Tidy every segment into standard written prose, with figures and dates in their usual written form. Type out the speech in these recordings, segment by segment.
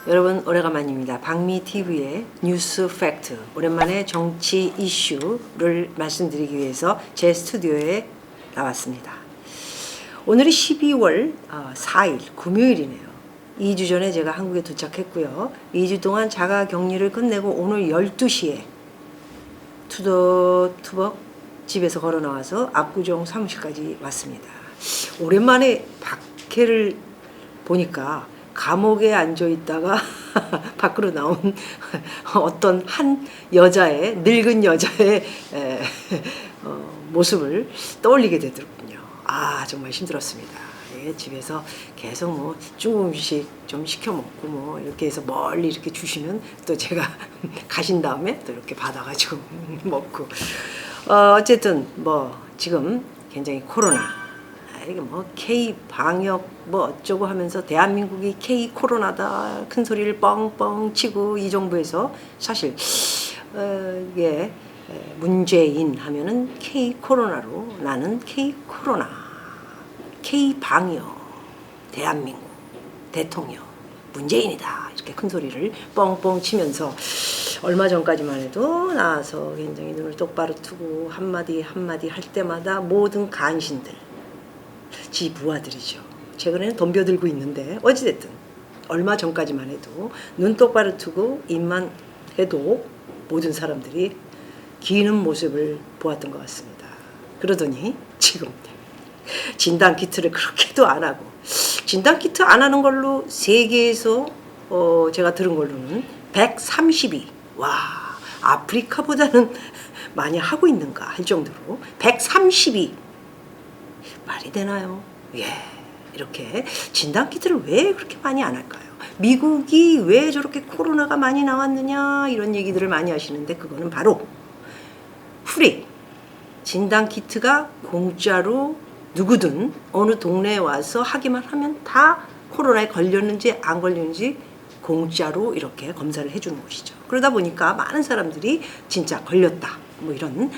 여러분 오래간만입니다. 박미TV의 뉴스 팩트, 오랜만에 정치 이슈를 말씀드리기 위해서 제 스튜디오에 나왔습니다. 오늘이 12월 4일 금요일이네요. 2주 전에 제가 한국에 도착했고요. 2주 동안 자가격리를 끝내고 오늘 12시에 투벅투벅 집에서 걸어 나와서 압구정 사무실까지 왔습니다. 오랜만에 밖에를 보니까 감옥에 앉아 있다가 밖으로 나온 어떤 한 여자의, 늙은 여자의 모습을 떠올리게 되더군요. 정말 힘들었습니다. 집에서 계속 뭐 중국 음식 좀 시켜 먹고 뭐 이렇게 해서 멀리 이렇게 주시면 또 제가 가신 다음에 또 이렇게 받아가지고 먹고 어쨌든 뭐 지금 굉장히 코로나 이게 뭐 K 방역 뭐 어쩌고 하면서 대한민국이 K 코로나다 큰 소리를 뻥뻥 치고 이 정부에서 사실 이게 문재인 하면은 K 코로나로 나는 K 코로나 K 방역 대한민국 대통령 문재인이다 이렇게 큰 소리를 뻥뻥 치면서 얼마 전까지만 해도 나와서 굉장히 눈을 똑바로 뜨고 한마디 한마디 할 때마다 모든 간신들 지 부하들이죠. 최근에는 덤벼들고 있는데 어찌됐든 얼마 전까지만 해도 눈 똑바로 뜨고 입만 해도 모든 사람들이 기는 모습을 보았던 것 같습니다. 그러더니 지금 진단키트를 그렇게도 안 하고 진단키트 안 하는 걸로 세계에서 제가 들은 걸로는 132 와 아프리카보다는 많이 하고 있는가 할 정도로 132 말이 되나요? 이렇게 진단키트를 왜 그렇게 많이 안 할까요? 미국이 왜 저렇게 코로나가 많이 나왔느냐 이런 얘기들을 많이 하시는데 그거는 바로 프리 진단키트가 공짜로 누구든 어느 동네에 와서 하기만 하면 다 코로나에 걸렸는지 안 걸렸는지 공짜로 이렇게 검사를 해주는 곳이죠. 그러다 보니까 많은 사람들이 진짜 걸렸다 뭐 이런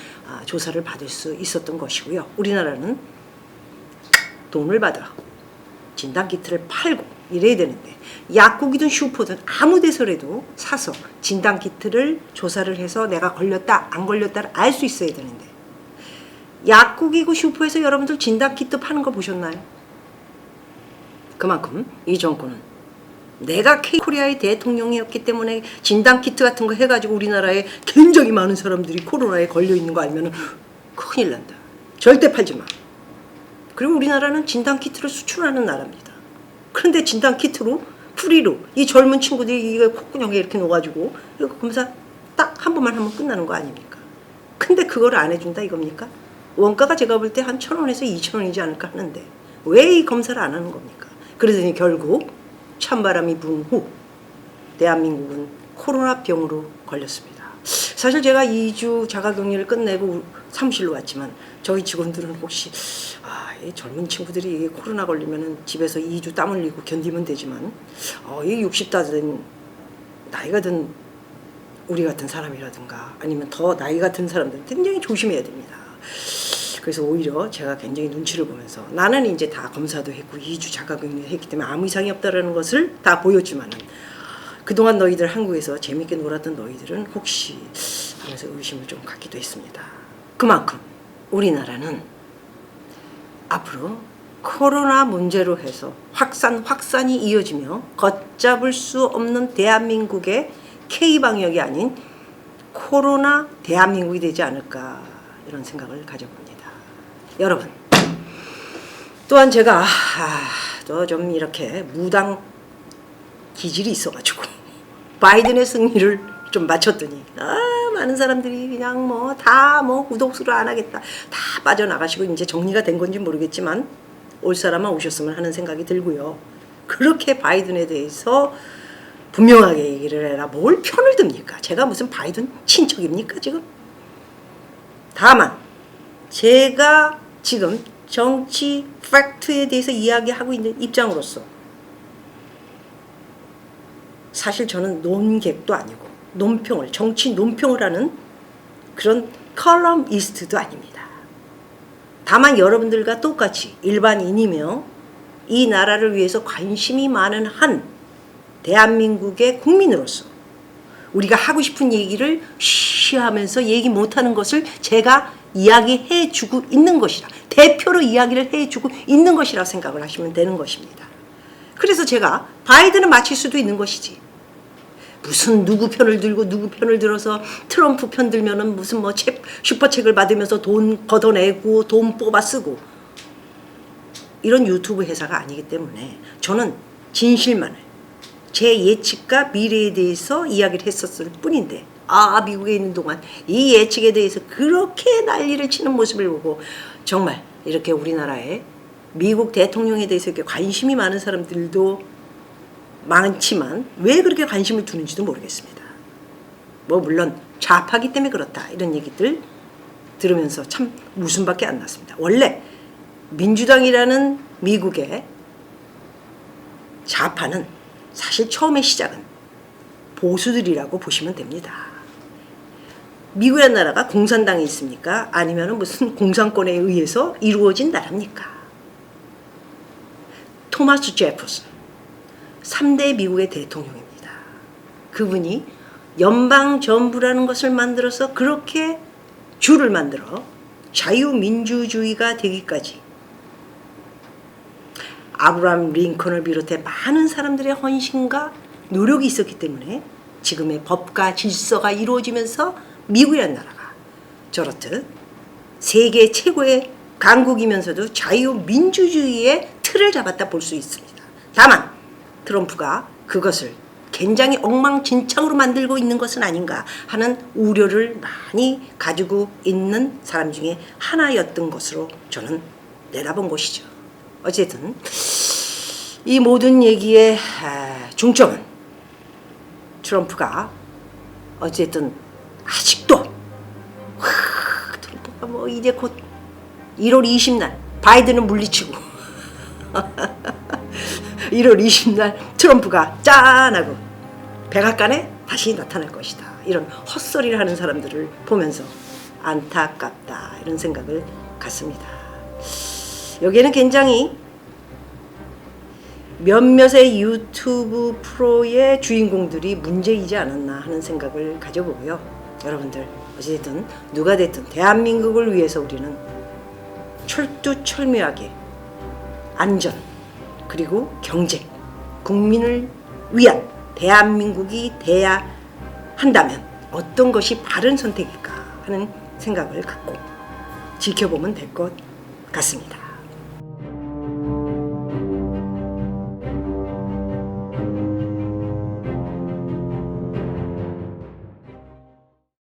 조사를 받을 수 있었던 것이고요. 우리나라는 돈을 받아 진단키트를 팔고 이래야 되는데 약국이든 슈퍼든 아무 데서라도 사서 진단키트를 조사를 해서 내가 걸렸다 안 걸렸다를 알 수 있어야 되는데 약국이고 슈퍼에서 여러분들 진단키트 파는 거 보셨나요? 그만큼 이 정권은 내가 K코리아의 대통령이었기 때문에 진단키트 같은 거 해가지고 우리나라에 굉장히 많은 사람들이 코로나에 걸려있는 거 알면 큰일 난다. 절대 팔지 마. 그리고 우리나라는 진단키트를 수출하는 나라입니다. 그런데 진단키트로 프리로 이 젊은 친구들이 이거 콧구멍에 이렇게 놓아가지고 이거 검사 딱 한 번만 하면 끝나는 거 아닙니까? 근데 그걸 안 해준다 이겁니까? 원가가 제가 볼 때 한 1,000원에서 2,000원이지 않을까 하는데 왜 이 검사를 안 하는 겁니까? 그러더니 결국 찬바람이 분 후 대한민국은 코로나병으로 걸렸습니다. 사실 제가 2주 자가격리를 끝내고 사무실로 왔지만 저희 직원들은 혹시 이 젊은 친구들이 코로나 걸리면 집에서 2주 땀 흘리고 견디면 되지만 이 60다 된 나이가 든 우리 같은 사람이라든가 아니면 더 나이가 든 사람들은 굉장히 조심해야 됩니다. 그래서 오히려 제가 굉장히 눈치를 보면서 나는 이제 다 검사도 했고 2주 자가격리를 했기 때문에 아무 이상이 없다라는 것을 다 보였지만은 그동안 너희들 한국에서 재밌게 놀았던 너희들은 혹시 하면서 의심을 좀 갖기도 했습니다. 그만큼 우리나라는 앞으로 코로나 문제로 해서 확산이 이어지며 걷잡을 수 없는 대한민국의 K방역이 아닌 코로나 대한민국이 되지 않을까 이런 생각을 가져봅니다. 여러분 또한 제가 또 좀 이렇게 무당 기질이 있어가지고 바이든의 승리를 좀 맞췄더니 많은 사람들이 그냥 다 구독수를 안 하겠다 다 빠져나가시고 이제 정리가 된 건지 모르겠지만 올 사람만 오셨으면 하는 생각이 들고요. 그렇게 바이든에 대해서 분명하게 얘기를 해라. 뭘 편을 듭니까? 제가 무슨 바이든 친척입니까 지금? 다만 제가 지금 정치 팩트에 대해서 이야기하고 있는 입장으로서 사실 저는 논객도 아니고 정치 논평을 하는 그런 컬럼니스트도 아닙니다. 다만 여러분들과 똑같이 일반인이며 이 나라를 위해서 관심이 많은 한 대한민국의 국민으로서 우리가 하고 싶은 얘기를 쉬하면서 얘기 못하는 것을 제가 이야기해주고 있는 것이라, 대표로 이야기를 해주고 있는 것이라 생각을 하시면 되는 것입니다. 그래서 제가 바이든은 맞힐 수도 있는 것이지, 무슨 누구 편을 들고 누구 편을 들어서 트럼프 편 들면은 무슨 뭐 슈퍼책을 받으면서 돈 걷어내고 돈 뽑아 쓰고 이런 유튜브 회사가 아니기 때문에 저는 진실만을, 제 예측과 미래에 대해서 이야기를 했었을 뿐인데, 미국에 있는 동안 이 예측에 대해서 그렇게 난리를 치는 모습을 보고 정말 이렇게 우리나라에 미국 대통령에 대해서 이렇게 관심이 많은 사람들도 많지만 왜 그렇게 관심을 두는지도 모르겠습니다. 뭐 물론 좌파기 때문에 그렇다 이런 얘기들 들으면서 참 웃음밖에 안 났습니다. 원래 민주당이라는 미국의 좌파는 사실 처음의 시작은 보수들이라고 보시면 됩니다. 미국이라는 나라가 공산당이 있습니까? 아니면 무슨 공산권에 의해서 이루어진 나라입니까? 토마스 제퍼슨 3대 미국의 대통령입니다. 그분이 연방정부라는 것을 만들어서 그렇게 주를 만들어 자유민주주의가 되기까지 아브라함 링컨을 비롯해 많은 사람들의 헌신과 노력이 있었기 때문에 지금의 법과 질서가 이루어지면서 미국이라는 나라가 저렇듯 세계 최고의 강국이면서도 자유민주주의의 틀을 잡았다 볼 수 있습니다. 다만 트럼프가 그것을 굉장히 엉망진창으로 만들고 있는 것은 아닌가 하는 우려를 많이 가지고 있는 사람 중에 하나였던 것으로 저는 내다본 것이죠. 어쨌든 이 모든 얘기의 중점은 트럼프가 어쨌든 아직도 트럼프가 뭐 이제 곧 1월 20날 바이든은 물리치고 1월 20날 트럼프가 짠하고 백악관에 다시 나타날 것이다. 이런 헛소리를 하는 사람들을 보면서 안타깝다 이런 생각을 갖습니다. 여기에는 굉장히 몇몇의 유튜브 프로의 주인공들이 문제이지 않았나 하는 생각을 가져보고요. 여러분들 어쨌든 누가 됐든 대한민국을 위해서 우리는 철두철미하게 안전 그리고 경제, 국민을 위한 대한민국이 돼야 한다면 어떤 것이 바른 선택일까 하는 생각을 갖고 지켜보면 될 것 같습니다.